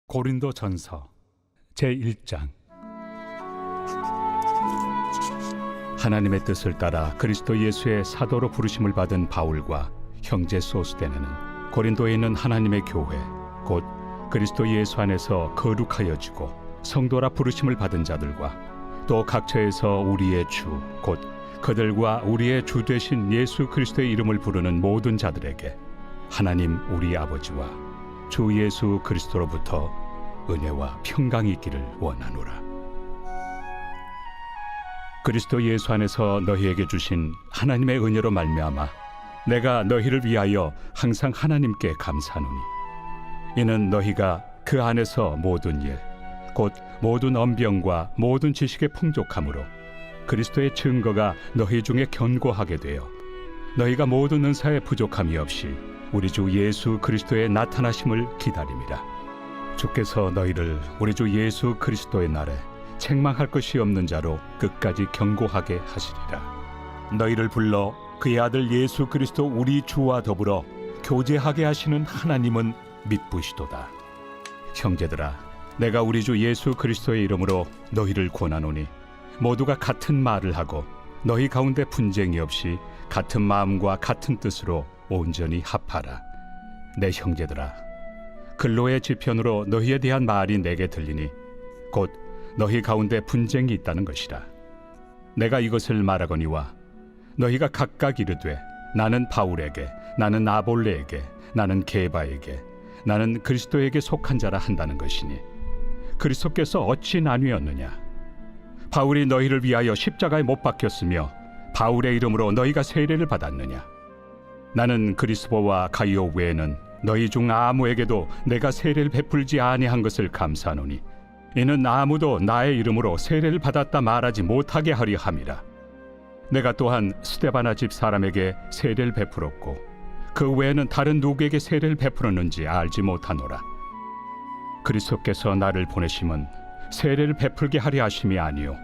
고린도전서 제1장. 하나님의 뜻을 따라 그리스도 예수의 사도로 부르심을 받은 바울과 형제 소스데네는 고린도에 있는 하나님의 교회 곧 그리스도 예수 안에서 거룩하여지고 성도라 부르심을 받은 자들과 또 각처에서 우리의 주 곧 그들과 우리의 주 되신 예수 그리스도의 이름을 부르는 모든 자들에게 하나님 우리 아버지와 주 예수 그리스도로부터 은혜와 평강이 있기를 원하노라. 그리스도 예수 안에서 너희에게 주신 하나님의 은혜로 말미암아 내가 너희를 위하여 항상 하나님께 감사하노니 이는 너희가 그 안에서 모든 일 곧 모든 언병과 모든 지식의 풍족함으로 그리스도의 증거가 너희 중에 견고하게 되어 너희가 모든 은사에 부족함이 없이 우리 주 예수 그리스도의 나타나심을 기다림이라. 주께서 너희를 우리 주 예수 그리스도의 날에 책망할 것이 없는 자로 끝까지 견고하게 하시리라. 너희를 불러 그의 아들 예수 그리스도 우리 주와 더불어 교제하게 하시는 하나님은 미쁘시도다. 형제들아, 내가 우리 주 예수 그리스도의 이름으로 너희를 권하노니 모두가 같은 말을 하고 너희 가운데 분쟁이 없이 같은 마음과 같은 뜻으로 온전히 합하라. 내 형제들아, 근로의 지편으로 너희에 대한 말이 내게 들리니 곧 너희 가운데 분쟁이 있다는 것이라. 내가 이것을 말하거니와 너희가 각각 이르되 나는 바울에게, 나는 아볼레에게, 나는 게바에게, 나는 그리스도에게 속한 자라 한다는 것이니 그리스도께서 어찌 나뉘었느냐? 바울이 너희를 위하여 십자가에 못 박혔으며 바울의 이름으로 너희가 세례를 받았느냐? 나는 그리스도와 가이오 외에는 너희 중 아무에게도 내가 세례를 베풀지 아니한 것을 감사하노니 이는 아무도 나의 이름으로 세례를 받았다 말하지 못하게 하려 함이라. 내가 또한 스데바나 집 사람에게 세례를 베풀었고 그 외에는 다른 누구에게 세례를 베풀었는지 알지 못하노라. 그리스도께서 나를 보내심은 세례를 베풀게 하려 하심이 아니요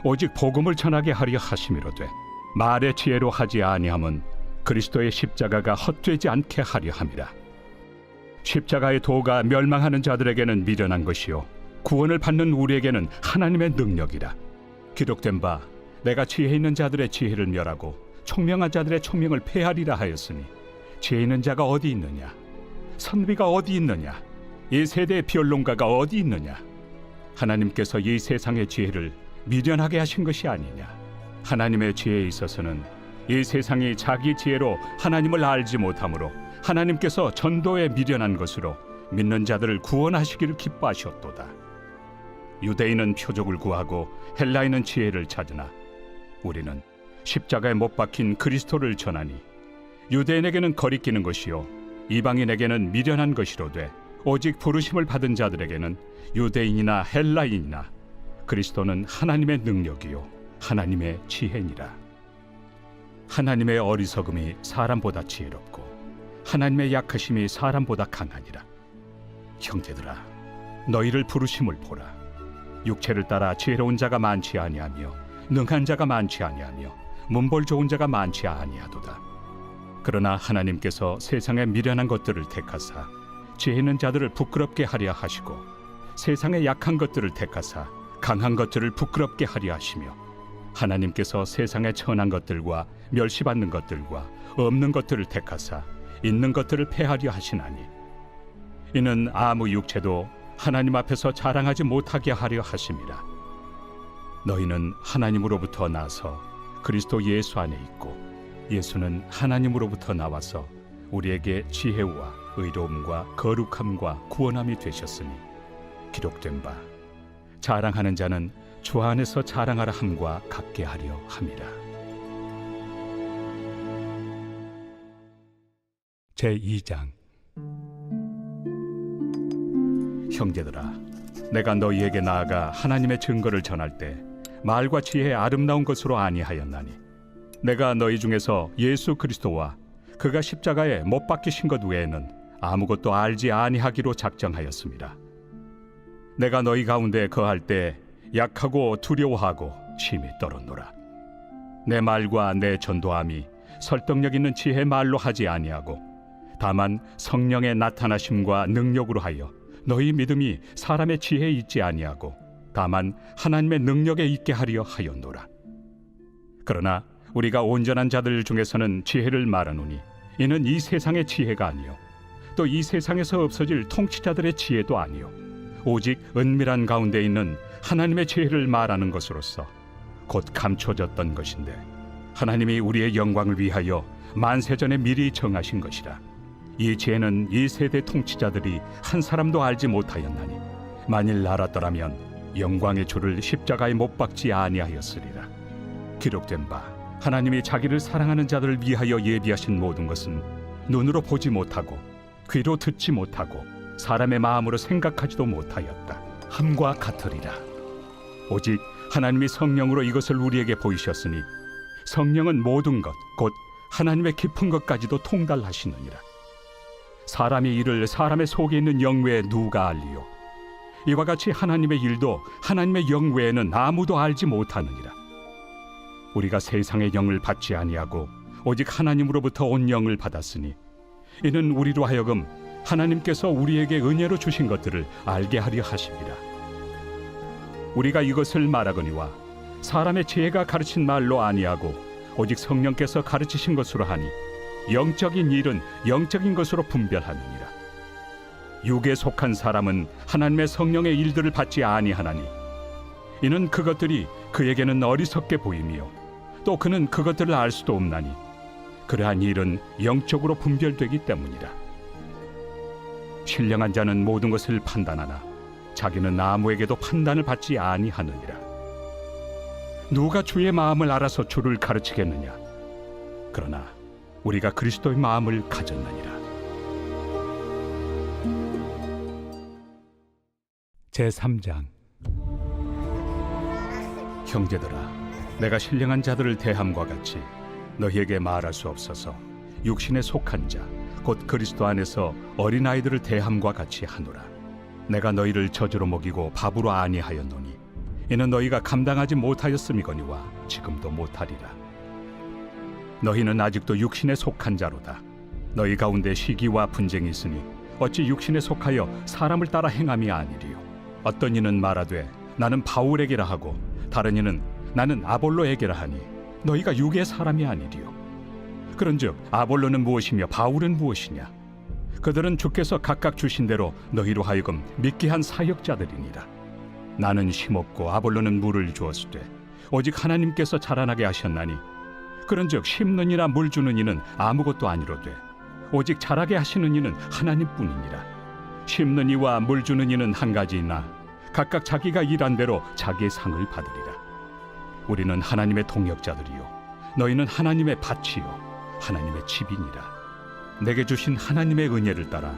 오직 복음을 전하게 하려 하심이로되 말의 지혜로 하지 아니함은 그리스도의 십자가가 헛되지 않게 하려 함이라. 십자가의 도가 멸망하는 자들에게는 미련한 것이요 구원을 받는 우리에게는 하나님의 능력이라. 기록된 바 내가 지혜 있는 자들의 지혜를 멸하고 총명한 자들의 총명을 폐하리라 하였으니 지혜 있는 자가 어디 있느냐? 선비가 어디 있느냐? 이 세대의 변론가가 어디 있느냐? 하나님께서 이 세상의 지혜를 미련하게 하신 것이 아니냐? 하나님의 지혜에 있어서는 이 세상이 자기 지혜로 하나님을 알지 못하므로 하나님께서 전도에 미련한 것으로 믿는 자들을 구원하시기를 기뻐하셨도다. 유대인은 표적을 구하고 헬라인은 지혜를 찾으나 우리는 십자가에 못 박힌 그리스도를 전하니 유대인에게는 거리끼는 것이요 이방인에게는 미련한 것이로되 오직 부르심을 받은 자들에게는 유대인이나 헬라인이나 그리스도는 하나님의 능력이요 하나님의 지혜니라. 하나님의 어리석음이 사람보다 지혜롭고 하나님의 약하심이 사람보다 강하니라. 형제들아, 너희를 부르심을 보라. 육체를 따라 지혜로운 자가 많지 아니하며 능한 자가 많지 아니하며 문벌 좋은 자가 많지 아니하도다. 그러나 하나님께서 세상의 미련한 것들을 택하사 지혜 있는 자들을 부끄럽게 하려 하시고 세상의 약한 것들을 택하사 강한 것들을 부끄럽게 하려 하시며 하나님께서 세상의 천한 것들과 멸시받는 것들과 없는 것들을 택하사 있는 것들을 폐하려 하시나니 이는 아무 육체도 하나님 앞에서 자랑하지 못하게 하려 하심이라. 너희는 하나님으로부터 나서 그리스도 예수 안에 있고 예수는 하나님으로부터 나와서 우리에게 지혜와 의로움과 거룩함과 구원함이 되셨으니 기록된 바 자랑하는 자는 주 안에서 자랑하라 함과 같게 하려 함이라. 제2장. 형제들아, 내가 너희에게 나아가 하나님의 증거를 전할 때 말과 지혜의 아름다운 것으로 아니하였나니 내가 너희 중에서 예수 그리스도와 그가 십자가에 못 박히신 것 외에는 아무것도 알지 아니하기로 작정하였습니다. 내가 너희 가운데 거할 때 약하고 두려워하고 심히 떨었노라. 내 말과 내 전도함이 설득력 있는 지혜 말로 하지 아니하고 다만 성령의 나타나심과 능력으로 하여 너희 믿음이 사람의 지혜에 있지 아니하고 다만 하나님의 능력에 있게 하려 하였노라. 그러나 우리가 온전한 자들 중에서는 지혜를 말하노니 이는 이 세상의 지혜가 아니요 또 이 세상에서 없어질 통치자들의 지혜도 아니요 오직 은밀한 가운데 있는 하나님의 지혜를 말하는 것으로서 곧 감춰졌던 것인데 하나님이 우리의 영광을 위하여 만세전에 미리 정하신 것이라. 이 지혜는 이 세대 통치자들이 한 사람도 알지 못하였나니 만일 알았더라면 영광의 주를 십자가에 못 박지 아니하였으리라. 기록된 바 하나님이 자기를 사랑하는 자들을 위하여 예비하신 모든 것은 눈으로 보지 못하고 귀로 듣지 못하고 사람의 마음으로 생각하지도 못하였다 함과 같으리라. 오직 하나님이 성령으로 이것을 우리에게 보이셨으니 성령은 모든 것 곧 하나님의 깊은 것까지도 통달하시느니라. 사람의 일을 사람의 속에 있는 영 외에 누가 알리요? 이와 같이 하나님의 일도 하나님의 영 외에는 아무도 알지 못하느니라. 우리가 세상의 영을 받지 아니하고 오직 하나님으로부터 온 영을 받았으니 이는 우리로 하여금 하나님께서 우리에게 은혜로 주신 것들을 알게 하려 하심이라. 우리가 이것을 말하거니와 사람의 지혜가 가르친 말로 아니하고 오직 성령께서 가르치신 것으로 하니 영적인 일은 영적인 것으로 분별하느니라. 육에 속한 사람은 하나님의 성령의 일들을 받지 아니하나니 이는 그것들이 그에게는 어리석게 보이며 또 그는 그것들을 알 수도 없나니 그러한 일은 영적으로 분별되기 때문이라. 신령한 자는 모든 것을 판단하나 자기는 아무에게도 판단을 받지 아니하느니라. 누가 주의 마음을 알아서 주를 가르치겠느냐? 그러나 우리가 그리스도의 마음을 가졌느니라. 제3장. 형제들아, 내가 신령한 자들을 대함과 같이 너희에게 말할 수 없어서 육신에 속한 자 곧 그리스도 안에서 어린아이들을 대함과 같이 하노라. 내가 너희를 저주로 먹이고 밥으로 아니하였노니 이는 너희가 감당하지 못하였음이거니와 지금도 못하리라. 너희는 아직도 육신에 속한 자로다. 너희 가운데 시기와 분쟁이 있으니 어찌 육신에 속하여 사람을 따라 행함이 아니리요. 어떤 이는 말하되 나는 바울에게라 하고 다른 이는 나는 아볼로에게라 하니 너희가 육의 사람이 아니리요. 그런즉 아볼로는 무엇이며 바울은 무엇이냐? 그들은 주께서 각각 주신 대로 너희로 하여금 믿게 한 사역자들이니라. 나는 심었고 아볼로는 물을 주었으되 오직 하나님께서 자라나게 하셨나니 그런즉 심는 이나 물 주는 이는 아무것도 아니로되 오직 자라게 하시는 이는 하나님뿐이니라. 심는 이와 물 주는 이는 한 가지이나 각각 자기가 일한 대로 자기의 상을 받으리라. 우리는 하나님의 동역자들이요 너희는 하나님의 밭이요 하나님의 집이니라. 내게 주신 하나님의 은혜를 따라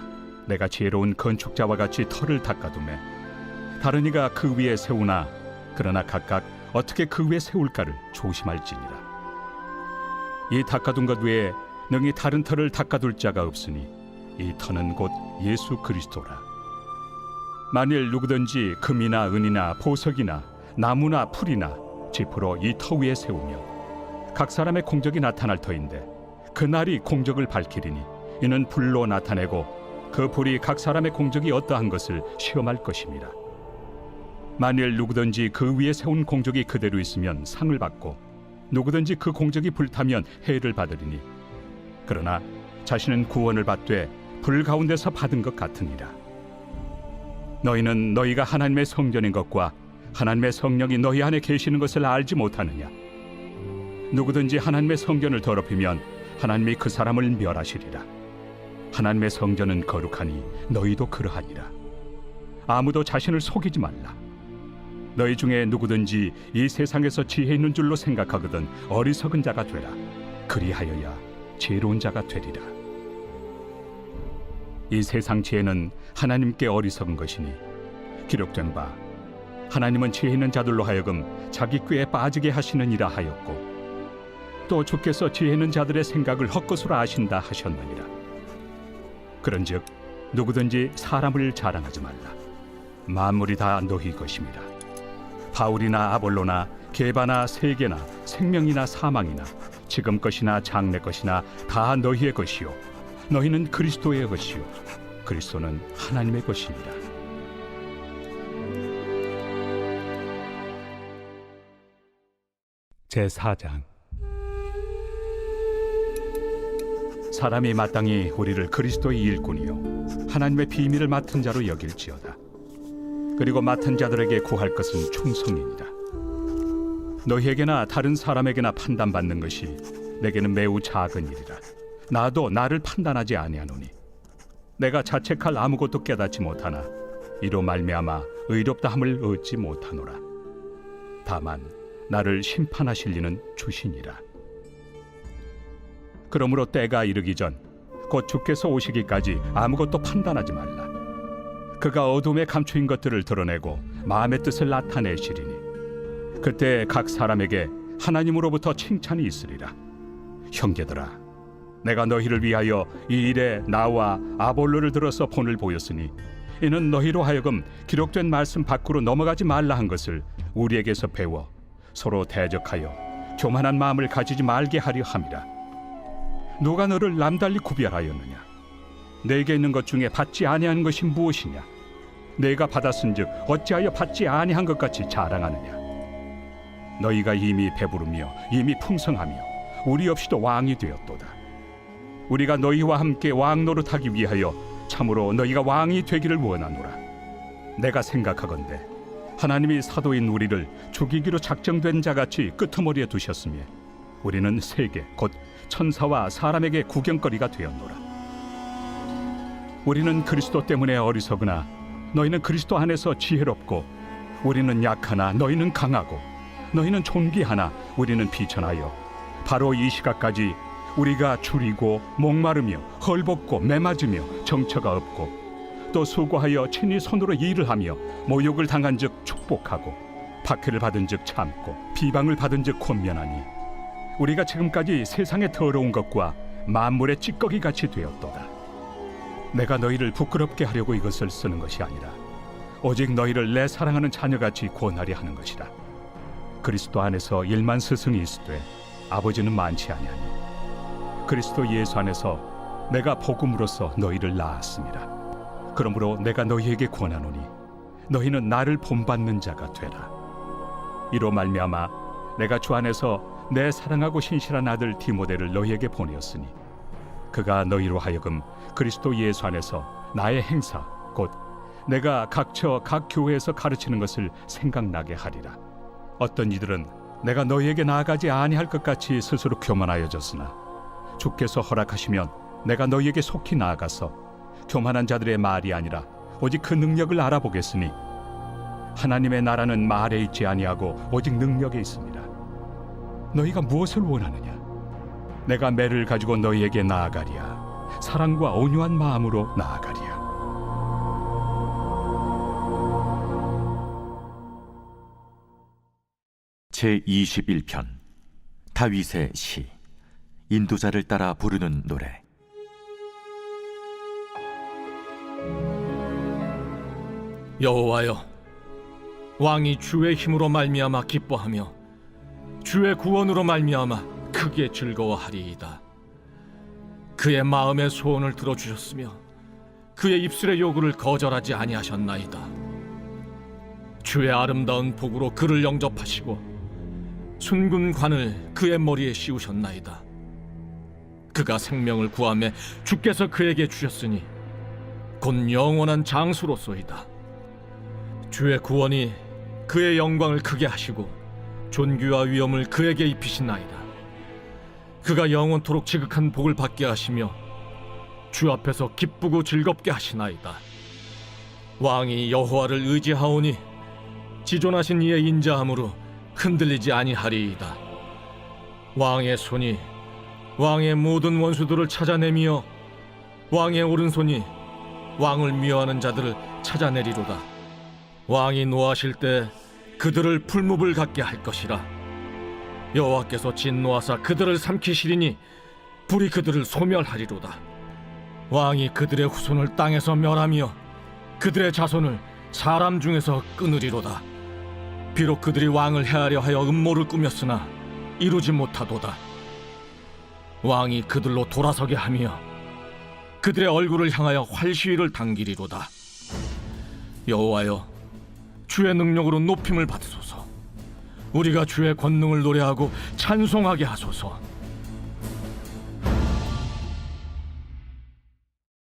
내가 지혜로운 건축자와 같이 터를 닦아두매 다른 이가 그 위에 세우나 그러나 각각 어떻게 그 위에 세울까를 조심할지니라. 이 닦아둔 것 외에 능히 다른 터를 닦아둘 자가 없으니 이 터는 곧 예수 그리스도라. 만일 누구든지 금이나 은이나 보석이나 나무나 풀이나 지프로 이 터 위에 세우면 각 사람의 공적이 나타날 터인데 그날이 공적을 밝히리니 이는 불로 나타내고 그 불이 각 사람의 공적이 어떠한 것을 시험할 것입니다. 만일 누구든지 그 위에 세운 공적이 그대로 있으면 상을 받고 누구든지 그 공적이 불타면 해를 받으리니 그러나 자신은 구원을 받되 불 가운데서 받은 것 같으니라. 너희는 너희가 하나님의 성전인 것과 하나님의 성령이 너희 안에 계시는 것을 알지 못하느냐? 누구든지 하나님의 성전을 더럽히면 하나님이 그 사람을 멸하시리라. 하나님의 성전은 거룩하니 너희도 그러하니라. 아무도 자신을 속이지 말라. 너희 중에 누구든지 이 세상에서 지혜 있는 줄로 생각하거든 어리석은 자가 되라. 그리하여야 지혜로운 자가 되리라. 이 세상 지혜는 하나님께 어리석은 것이니 기록된 바 하나님은 지혜 있는 자들로 하여금 자기 꾀에 빠지게 하시느니라 하였고 또 주께서 지혜 있는 자들의 생각을 헛것으로 아신다 하셨느니라. 그런즉 누구든지 사람을 자랑하지 말라. 만물이 다 너희 것입니다. 바울이나 아볼로나 게바나 세계나 생명이나 사망이나 지금 것이나 장래 것이나 다 너희의 것이요 너희는 그리스도의 것이요 그리스도는 하나님의 것이니라. 제4장. 사람이 마땅히 우리를 그리스도의 일꾼이요 하나님의 비밀을 맡은 자로 여길지어다. 그리고 맡은 자들에게 구할 것은 충성이니라. 너희에게나 다른 사람에게나 판단받는 것이 내게는 매우 작은 일이라. 나도 나를 판단하지 아니하노니 내가 자책할 아무것도 깨닫지 못하나 이로 말미암아 의롭다함을 얻지 못하노라. 다만 나를 심판하실 이는 주시니라. 그러므로 때가 이르기 전 곧 주께서 오시기까지 아무것도 판단하지 말라. 그가 어둠에 감추인 것들을 드러내고 마음의 뜻을 나타내시리니 그때 각 사람에게 하나님으로부터 칭찬이 있으리라. 형제들아, 내가 너희를 위하여 이 일에 나와 아볼로를 들어서 본을 보였으니 이는 너희로 하여금 기록된 말씀 밖으로 넘어가지 말라 한 것을 우리에게서 배워 서로 대적하여 교만한 마음을 가지지 말게 하려 함이라. 누가 너를 남달리 구별하였느냐? 내게 있는 것 중에 받지 아니한 것이 무엇이냐? 내가 받았은즉 어찌하여 받지 아니한 것 같이 자랑하느냐? 너희가 이미 배부르며 이미 풍성하며 우리 없이도 왕이 되었도다. 우리가 너희와 함께 왕 노릇하기 위하여 참으로 너희가 왕이 되기를 원하노라. 내가 생각하건대 하나님이 사도인 우리를 죽이기로 작정된 자같이 끄트머리에 두셨으며 우리는 세계 곧 천사와 사람에게 구경거리가 되었노라. 우리는 그리스도 때문에 어리석으나 너희는 그리스도 안에서 지혜롭고 우리는 약하나 너희는 강하고 너희는 존귀하나 우리는 비천하여 바로 이 시각까지 우리가 줄이고 목마르며 헐벗고 매맞으며 정처가 없고 또 수고하여 친히 손으로 일을 하며 모욕을 당한 즉 축복하고 박해를 받은 즉 참고 비방을 받은 즉 권면하니 우리가 지금까지 세상의 더러운 것과 만물의 찌꺼기 같이 되었도다. 내가 너희를 부끄럽게 하려고 이것을 쓰는 것이 아니라 오직 너희를 내 사랑하는 자녀같이 권하려 하는 것이라. 그리스도 안에서 일만 스승이 있으되 아버지는 많지 아니하니 그리스도 예수 안에서 내가 복음으로써 너희를 낳았습니다. 그러므로 내가 너희에게 권하노니 너희는 나를 본받는 자가 되라. 이로 말미암아 내가 주 안에서 내 사랑하고 신실한 아들 디모데를 너희에게 보내었으니 그가 너희로 하여금 그리스도 예수 안에서 나의 행사 곧 내가 각처 각 교회에서 가르치는 것을 생각나게 하리라. 어떤 이들은 내가 너희에게 나아가지 아니할 것 같이 스스로 교만하여졌으나 주께서 허락하시면 내가 너희에게 속히 나아가서 교만한 자들의 말이 아니라 오직 그 능력을 알아보겠으니 하나님의 나라는 말에 있지 아니하고 오직 능력에 있습니다. 너희가 무엇을 원하느냐? 내가 매를 가지고 너희에게 나아가리야. 사랑과 온유한 마음으로 나아가리야. 제21편 다윗의 시. 인도자를 따라 부르는 노래. 여호와여, 왕이 주의 힘으로 말미암아 기뻐하며 주의 구원으로 말미암아 크게 즐거워하리이다. 그의 마음의 소원을 들어주셨으며 그의 입술의 요구를 거절하지 아니하셨나이다. 주의 아름다운 복으로 그를 영접하시고 순군 관을 그의 머리에 씌우셨나이다. 그가 생명을 구하매 주께서 그에게 주셨으니 곧 영원한 장수로소이다. 주의 구원이 그의 영광을 크게 하시고 존귀와 위엄을 그에게 입히시나이다. 그가 영원토록 지극한 복을 받게 하시며 주 앞에서 기쁘고 즐겁게 하시나이다. 왕이 여호와를 의지하오니 지존하신 이의 인자함으로 흔들리지 아니하리이다. 왕의 손이 왕의 모든 원수들을 찾아내며 왕의 오른손이 왕을 미워하는 자들을 찾아내리로다. 왕이 노하실 때 그들을 풀무불 같게 할 것이라. 여호와께서 진노하사 그들을 삼키시리니 불이 그들을 소멸하리로다. 왕이 그들의 후손을 땅에서 멸하며 그들의 자손을 사람 중에서 끊으리로다. 비록 그들이 왕을 해하려 하여 음모를 꾸몄으나 이루지 못하도다. 왕이 그들로 돌아서게 하며 그들의 얼굴을 향하여 활시위를 당기리로다. 여호와여, 주의 능력으로 높임을 받으소서. 우리가 주의 권능을 노래하고 찬송하게 하소서.